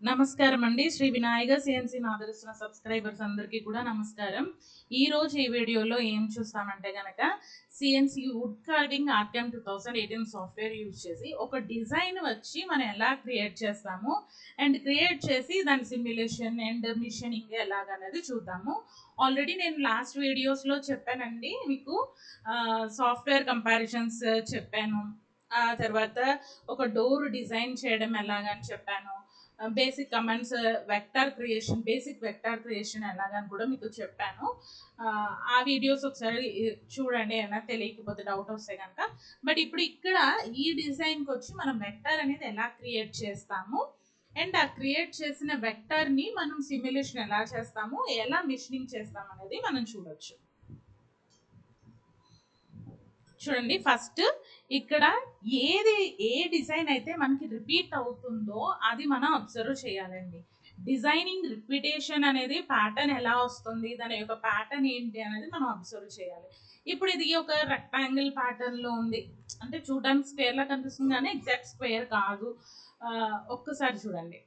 నమస్కారం అండి. శ్రీ వినాయక సిఎన్సి ఆదరిస్తున్న సబ్స్క్రైబర్స్ అందరికీ కూడా నమస్కారం. ఈరోజు ఈ వీడియోలో ఏం చూస్తామంటే గనక CNC wood carving RTM 2018 software use చేసి ఒక డిజైన్ వచ్చి మనం ఎలా క్రియేట్ చేస్తాము అండ్ క్రియేట్ చేసి దాని సిమ్యులేషన్ అండ్ మిషనింగ్ ఎలాగనేది చూద్దాము. ఆల్రెడీ నేను లాస్ట్ వీడియోస్లో చెప్పానండి మీకు సాఫ్ట్వేర్ కంపారిజన్స్ చెప్పాను. ఆ తర్వాత ఒక డోర్ డిజైన్ చేయడం ఎలాగని చెప్పాను. Basic comments basic vector creation ఎలాగని కూడా మీకు చెప్పాను. ఆ వీడియోస్ ఒకసారి చూడండి, ఏమైనా తెలియకపోతే డౌట్ వస్తే కనుక. బట్ ఇప్పుడు ఇక్కడ ఈ డిజైన్కి వచ్చి మనం వెక్టార్ అనేది ఎలా క్రియేట్ చేస్తాము అండ్ ఆ క్రియేట్ చేసిన వెక్టార్ని మనం సిమ్యులేషన్ ఎలా చేస్తాము, ఎలా మిషనింగ్ చేస్తాము అనేది మనం చూడొచ్చు. చూడండి, ఫస్ట్ ఇక్కడ ఏ డిజైన్ అయితే మనకి రిపీట్ అవుతుందో అది మనం అబ్జర్వ్ చేయాలండి. డిజైనింగ్ రిపీటేషన్ అనేది ప్యాటర్న్ ఎలా వస్తుంది, దాని యొక్క ప్యాటర్న్ ఏంటి అనేది మనం అబ్జర్వ్ చేయాలి. ఇప్పుడు ఇది ఒక రెక్టాంగిల్ ప్యాటర్న్లో ఉంది, అంటే చూడడానికి స్క్వేర్లా కనిపిస్తుంది కానీ ఎగ్జాక్ట్ స్క్వేర్ కాదు. ఒక్కసారి చూడండి,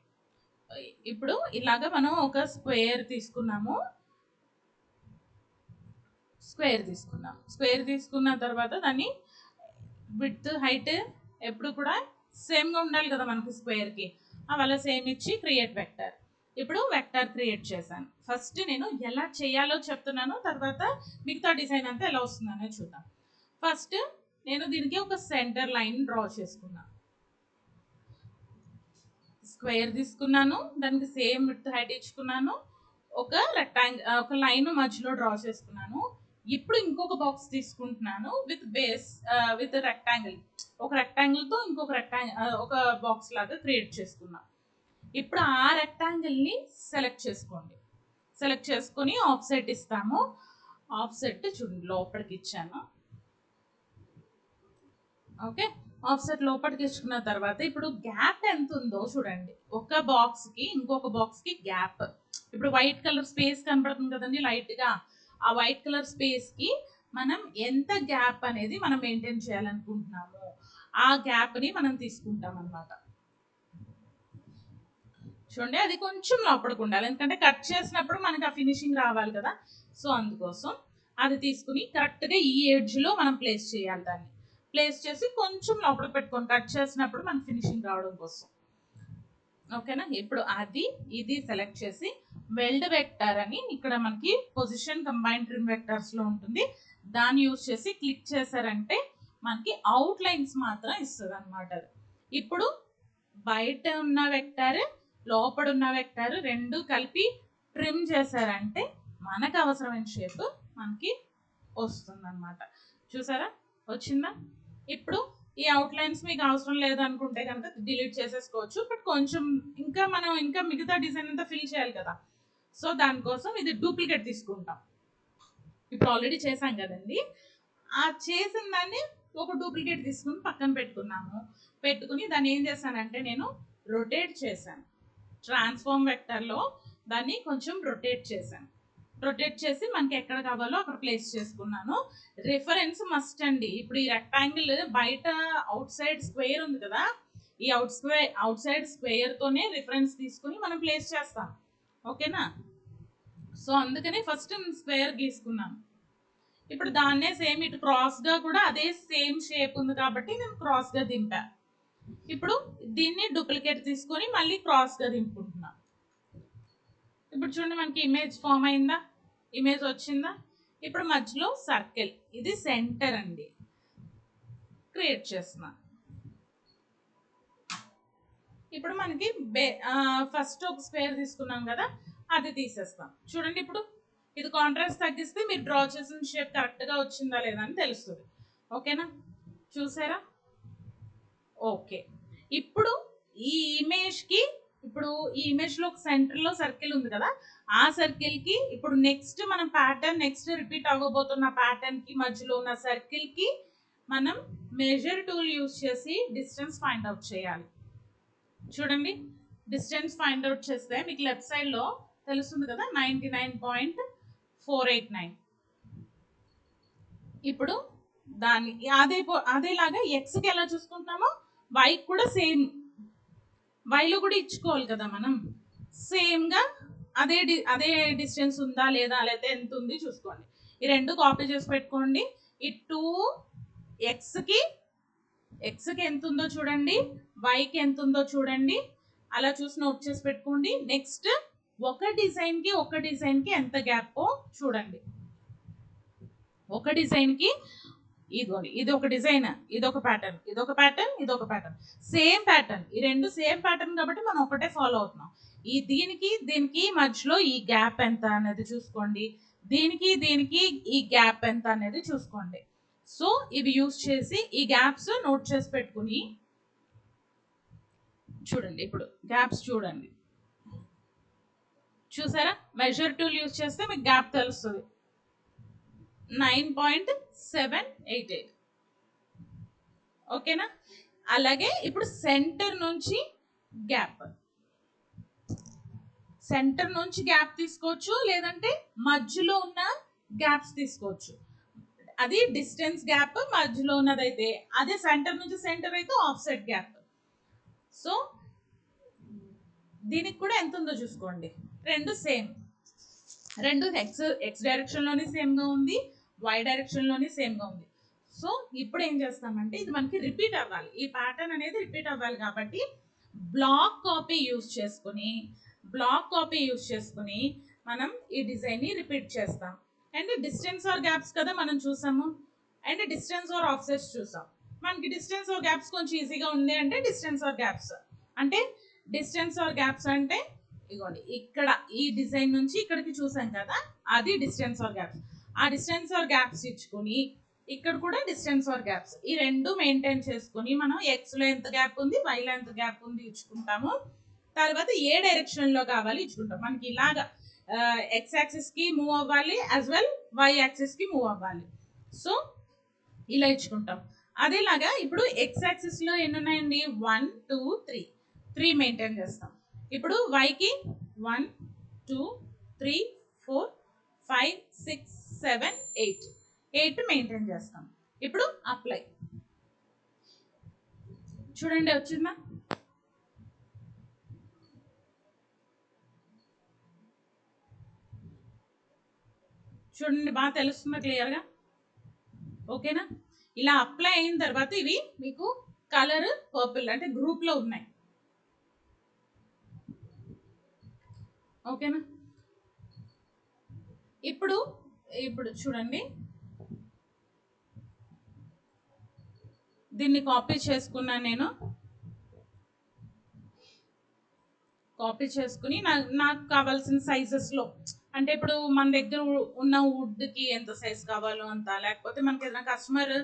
ఇప్పుడు ఇలాగ మనం ఒక స్క్వేర్ తీసుకున్నాము. స్క్వేర్ తీసుకున్న తర్వాత దాన్ని విడ్త్ హైట్ ఎప్పుడు కూడా సేమ్గా ఉండాలి కదా మనకి స్క్వేర్కి. అలా సేమ్ ఇచ్చి క్రియేట్ వెక్టర్. ఇప్పుడు వెక్టర్ క్రియేట్ చేశాను. ఫస్ట్ నేను ఎలా చేయాలో చెప్తున్నాను, తర్వాత మిగతా డిజైన్ అంతా ఎలా వస్తుందనే చూద్దాం. ఫస్ట్ నేను దీనికి ఒక సెంటర్ లైన్ డ్రా చేసుకున్నాను. స్క్వేర్ తీసుకున్నాను, దానికి సేమ్ విడ్త్ హైట్ ఇచ్చుకున్నాను, ఒక ఒక లైన్ మధ్యలో డ్రా చేసుకున్నాను. ఇప్పుడు ఇంకొక బాక్స్ తీసుకుంటున్నాను విత్ రెక్టాంగిల్. ఒక రెక్టాంగిల్తో ఒక బాక్స్ లాగా క్రియేట్ చేసుకున్నాను. ఇప్పుడు ఆ రెక్టాంగిల్ని సెలెక్ట్ చేసుకొని ఆఫ్ సెట్ ఇస్తాము. ఆఫ్ సెట్ చూడండి లోపలికి ఇచ్చాను. ఓకే, ఆఫ్ సెట్ లోపలికి ఇచ్చుకున్న తర్వాత ఇప్పుడు గ్యాప్ ఎంత ఉందో చూడండి. ఒక బాక్స్కి ఇంకొక బాక్స్కి గ్యాప్. ఇప్పుడు వైట్ కలర్ స్పేస్ కనపడుతుంది కదండి లైట్గా. ఆ వైట్ కలర్ స్పేస్కి మనం ఎంత గ్యాప్ అనేది మనం మెయింటైన్ చేయాలనుకుంటున్నాము, ఆ గ్యాప్ని మనం తీసుకుంటాం అన్నమాట. చూడండి, అది కొంచెం లోపలికి ఉండాలి, ఎందుకంటే కట్ చేసినప్పుడు మనకి ఆ ఫినిషింగ్ రావాలి కదా. సో అందుకోసం అది తీసుకుని కరెక్ట్గా ఈ ఎడ్జ్లో మనం ప్లేస్ చేయాలి. దాన్ని ప్లేస్ చేసి కొంచెం లోపలికి పెట్టుకొని కట్ చేసినప్పుడు మనకి ఫినిషింగ్ రావడం కోసం. ఓకేనా, ఇప్పుడు ఇది సెలెక్ట్ చేసి వెల్డ్ వెక్టర్ అని ఇక్కడ మనకి పొజిషన్ కంబైన్ ట్రిమ్ వెక్టర్స్లో ఉంటుంది. దాన్ని యూజ్ చేసి క్లిక్ చేశారంటే మనకి అవుట్ లైన్స్ మాత్రం ఇస్తుంది అనమాట. ఇప్పుడు బయట ఉన్న వెక్టర్ లోపల ఉన్న వెక్టర్ రెండు కలిపి ట్రిమ్ చేశారంటే మనకు అవసరమైన షేప్ మనకి వస్తుంది అనమాట. చూసారా వచ్చిందా? ఇప్పుడు ఈ అవుట్ లైన్స్ మీకు అవసరం లేదనుకుంటే కనుక డిలీట్ చేసేసుకోవచ్చు. బట్ కొంచెం మనం మిగతా డిజైన్ అంతా ఫిల్ చేయాలి కదా. సో దానికోసం ఇది డూప్లికేట్ తీసుకుంటాం. ఇప్పుడు ఆల్రెడీ చేసాం కదండి, ఆ చేసిన దాన్ని ఒక డూప్లికేట్ తీసుకుని పక్కన పెట్టుకుని దాన్ని ఏం చేశానంటే నేను రొటేట్ చేశాను. ట్రాన్స్ఫార్మ్ వెక్టర్లో దాన్ని కొంచెం రొటేట్ చేసి మనకి ఎక్కడ కావాలో అక్కడ ప్లేస్ చేసుకున్నాను. రిఫరెన్స్ మస్ట్ అండి. ఇప్పుడు ఈ రెక్టాంగిల్ బయట అవుట్ సైడ్ స్క్వేర్ ఉంది కదా, ఈ అవుట్ సైడ్ స్క్వేర్తోనే రిఫరెన్స్ తీసుకుని మనం ప్లేస్ చేస్తాం. ఓకేనా, సో అందుకని ఫస్ట్ స్క్వేర్ గీసుకున్నాను. ఇప్పుడు దాన్నే సేమ్ ఇటు క్రాస్గా కూడా అదే సేమ్ షేప్ ఉంది కాబట్టి నేను క్రాస్గా దింపాను. ఇప్పుడు దీన్ని డూప్లికేట్ తీసుకొని మళ్ళీ క్రాస్గా దింపుకుంటున్నాను. ఇప్పుడు చూడండి, మనకి ఇమేజ్ ఫామ్ అయిందా, ఇమేజ్ వచ్చిందా. ఇప్పుడు మధ్యలో సర్కిల్, ఇది సెంటర్ అండి, క్రియేట్ చేస్తున్నాను. ఇప్పుడు మనకి ఫస్ట్ ఒక స్క్వేర్ తీసుకున్నాం కదా, అది తీసేస్తాం. చూడండి, ఇప్పుడు ఇది కాంట్రాస్ట్ తగ్గిస్తే మీరు డ్రా చేసిన షేప్ కరెక్ట్గా వచ్చిందా లేదా అని తెలుస్తుంది. ఓకేనా, చూసారా? ఓకే, ఇప్పుడు ఈ ఇమేజ్లో ఒక సెంటర్లో సర్కిల్ ఉంది కదా, ఆ సర్కిల్కి ఇప్పుడు నెక్స్ట్ రిపీట్ అవ్వబోతున్న ప్యాటర్న్కి మధ్యలో ఉన్న సర్కిల్కి మనం మెజర్ టూల్ యూజ్ చేసి డిస్టెన్స్ ఫైండ్ అవుట్ చేయాలి. చూడండి, డిస్టెన్స్ ఫైండ్ అవుట్ చేస్తే మీకు లెఫ్ట్ సైడ్లో తెలుస్తుంది కదా 99.489. ఇప్పుడు దాన్ని అదేలాగా ఎక్స్కి ఎలా చూసుకుంటున్నామో వైకి కూడా సేమ్. వైలో కూడా ఇచ్చుకోవాలి కదా మనం. సేమ్గా అదే డిస్టెన్స్ ఉందా లేదా, లేకపోతే ఎంత ఉంది చూసుకోండి. ఈ రెండు కాపీ చేసి పెట్టుకోండి. ఈ 2xకి ఎంత ఉందో చూడండి, వైకి ఎంత ఉందో చూడండి, అలా చూసి నోట్ చేసి పెట్టుకోండి. నెక్స్ట్ ఒక డిజైన్కి ఎంత గ్యాప్ చూడండి. ఒక డిజైన్కి ఇది ఒక డిజైన్, ఇది ఒక ప్యాటర్న్, ఇది ఒక ప్యాటర్న్, ఇది ఒక ప్యాటర్న్, సేమ్ ప్యాటర్న్. ఈ రెండు సేమ్ ప్యాటర్న్ కాబట్టి మనం ఒకటే ఫాలో అవుతున్నాం. దీనికి మధ్యలో ఈ గ్యాప్ ఎంత అనేది చూసుకోండి. దీనికి ఈ గ్యాప్ ఎంత అనేది చూసుకోండి. సో ఇవి యూజ్ చేసి ఈ గ్యాప్స్ నోట్ చేసి పెట్టుకుని చూడండి. ఇప్పుడు గ్యాప్స్ చూడండి, చూసారా? మెజర్ టూల్ యూజ్ చేస్తే మీకు గ్యాప్ తెలుస్తుంది. 9.788. ఓకేనా? అలాగే ఇప్పుడు సెంటర్ నుంచి గ్యాప్ తీసుకోవచ్చు, లేదంటే మధ్యలో ఉన్న గ్యాప్స్ తీసుకోవచ్చు. అది డిస్టెన్స్ గ్యాప్ మధ్యలో ఉన్నదైతే, అదే సెంటర్ నుంచి సెంటర్ అయితే ఆఫ్సెట్ గ్యాప్. సో దీనికి కూడా ఎంత ఉందో చూసుకోండి. రెండు సేమ్, రెండు ఎక్స్ డైరెక్షన్ లోనే సేమ్ గా ఉంది, వై డైరెక్షన్ లోనే సేమ్ గా ఉంది. సో ఇప్పుడు ఏం చేస్తామంటే, ఇది మనకి రిపీట్ అవ్వాలి, ఈ ప్యాటర్న్ అనేది రిపీట్ అవ్వాలి కాబట్టి బ్లాక్ కాపీ యూజ్ చేసుకుని మనం ఈ డిజైన్ ని రిపీట్ చేస్తాం. అండ్ డిస్టెన్స్ ఆర్ గ్యాప్స్ కదా మనం చూసాము, అండ్ డిస్టెన్స్ ఆర్ ఆఫ్సెట్స్ చూసాం. మనకి డిస్టెన్స్ ఆర్ గ్యాప్స్ కొంచెం ఈజీగా ఉంది అంటే డిస్టెన్స్ ఆర్ గ్యాప్స్ అంటే ఇగోండి, ఇక్కడ ఈ డిజైన్ నుంచి ఇక్కడికి చూసాం కదా, అది డిస్టెన్స్ ఆర్ గ్యాప్స్. ఆ డిస్టెన్స్ ఆర్ గ్యాప్స్ ఇచ్చుకుని ఇక్కడ కూడా డిస్టెన్స్ ఆర్ గ్యాప్స్, ఈ రెండు మెయింటైన్ చేసుకుని మనం ఎక్స్ లో ఎంత గ్యాప్ ఉంది, వై లో ఎంత గ్యాప్ ఉంది ఇచ్చుకుంటాము. తర్వాత ఏ డైరెక్షన్ లో కావాలి ఇచ్చుకుంటాం. మనకి ఇలాగా ఎక్స్ యాక్సిస్ కి మూవ్ అవ్వాలి, యాజ్ వెల్ వై యాక్సిస్ కి మూవ్ అవ్వాలి. సో ఇలా ఇచ్చుకుంటాం. అదేలాగా ఇప్పుడు ఎక్స్ యాక్సిస్ లో ఎన్ని ఉన్నాయండి, 1 2 3 మెయింటైన్ చేస్తాం. ఇప్పుడు వైకి 1 2 3 4 5 6 7 8 మెయింటైన్ చేస్తాం. ఇప్పుడు అప్లై చూడండి, వచ్చిందా? చూడండి, బాగా తెలుస్తుందా క్లియర్గా? ఓకేనా? ఇలా అప్లై అయిన తర్వాత ఇవి మీకు కలర్ పర్పుల్ అంటే గ్రూప్ లో ఉన్నాయి. ఓకేనా? ఇప్పుడు చూడండి, దీన్ని కాపీ చేసుకున్నాను నేను. కాపీ చేసుకుని నాకు కావాల్సిన సైజెస్లో, అంటే ఇప్పుడు మన దగ్గర ఉన్న వుడ్కి ఎంత సైజ్ కావాలో అంత, లేకపోతే మనకి ఏదైనా కస్టమర్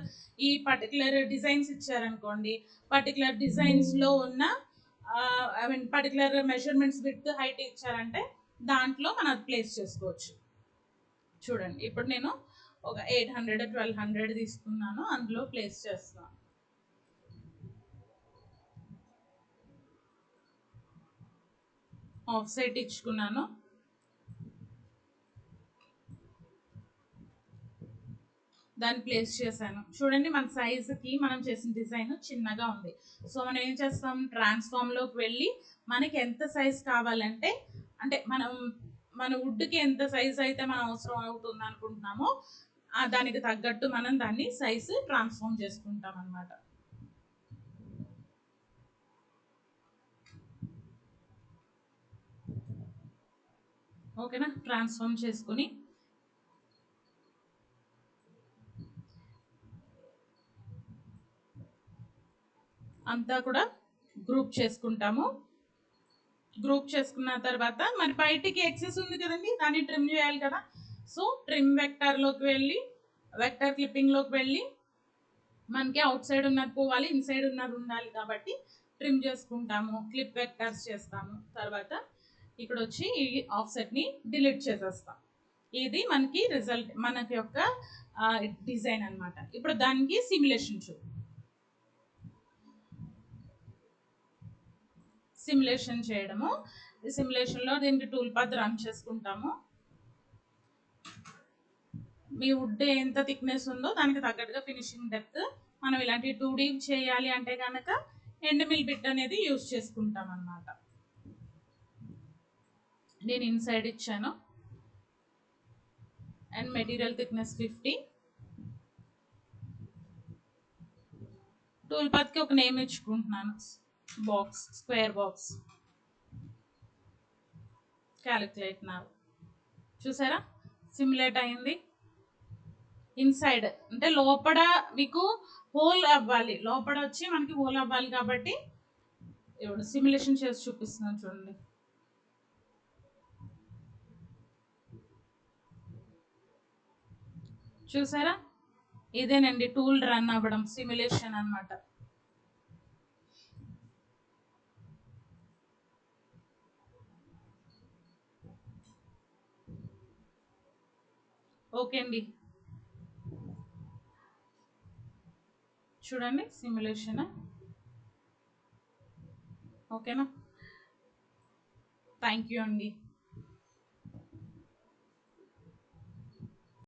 ఈ పర్టికులర్ డిజైన్స్ ఇచ్చారనుకోండి, పర్టికులర్ డిజైన్స్లో ఉన్న పర్టికులర్ మెజర్మెంట్స్ విత్ హైట్ ఇచ్చారంటే దాంట్లో మనం అది ప్లేస్ చేసుకోవచ్చు. చూడండి, ఇప్పుడు నేను ఒక 800 1200 తీసుకున్నాను, అందులో ప్లేస్ చేస్తాను. ఆఫ్ సైడ్ ఇచ్చుకున్నాను. దాన్ని ప్లేస్ చేశాను. చూడండి, మన సైజుకి మనం చేసిన డిజైన్ చిన్నగా ఉంది. సో మనం ఏం చేస్తాం, ట్రాన్స్ఫార్మ్లోకి వెళ్ళి మనకి ఎంత సైజ్ కావాలంటే, అంటే మన వుడ్కి ఎంత సైజ్ అయితే మనం అవసరం అవుతుంది అనుకుంటున్నామో దానికి తగ్గట్టు మనం దాన్ని సైజు ట్రాన్స్ఫార్మ్ చేసుకుంటాం అన్నమాట. ఓకేనా? ట్రాన్స్ఫార్మ్ చేసుకుని అంతా కూడా గ్రూప్ చేసుకుంటాము. గ్రూప్ చేసుకున్న తర్వాత మరి బయటికి ఎక్సెస్ ఉంది కదండి, దాన్ని ట్రిమ్ చేయాలి కదా. సో ట్రిమ్ వెక్టర్లోకి వెళ్ళి, వెక్టర్ క్లిప్పింగ్లోకి వెళ్ళి మనకి అవుట్ సైడ్ ఉన్నది పోవాలి, ఇన్సైడ్ ఉన్నది ఉండాలి కాబట్టి ట్రిమ్ చేసుకుంటాము, క్లిప్ వెక్టర్స్ చేస్తాము. తర్వాత ఇక్కడ వచ్చి ఈ ఆఫ్సెట్ని డిలీట్ చేసేస్తాం. ఇది మనకి రిజల్ట్, మనకి యొక్క డిజైన్ అన్నమాట. ఇప్పుడు దానికి సిమ్యులేషన్ సిమ్యులేషన్ చేయడము. ఈ సిమ్యులేషన్లో దీనికి టూల్ పాత్ రన్ చేసుకుంటాము. మీ వుడ్ ఎంత థిక్నెస్ ఉందో దానికి తగ్గట్టుగా ఫినిషింగ్ డెప్త్, మనం ఇలాంటి 2D చేయాలి అంటే కనుక ఎండ్ మిల్ బిట్ అనేది యూజ్ చేసుకుంటాం అన్నమాట. నేను ఇన్సైడ్ ఇచ్చాను అండ్ మెటీరియల్ థిక్నెస్ 50. టూల్ పాత్కి ఒక నేమ్ ఇచ్చుకుంటున్నాను, బాక్స్, స్క్వేర్ బాక్స్. క్యాలిక్యులేట్ నా, చూసారా సిమ్యులేట్ అయింది. ఇన్సైడ్ అంటే లోపల మీకు హోల్ అవ్వాలి, లోపల వచ్చి మనకి హోల్ అవ్వాలి కాబట్టి ఇప్పుడు సిమ్యులేషన్ చేసి చూపిస్తున్నాను చూడండి. చూసారా, ఇదేనండి టూల్ రన్ అవ్వడం, సిమ్యులేషన్ అన్నమాట. ఓకే అండి, చూడండి సిమ్యులేషన్. ఓకేనా, థ్యాంక్ యూ అండి.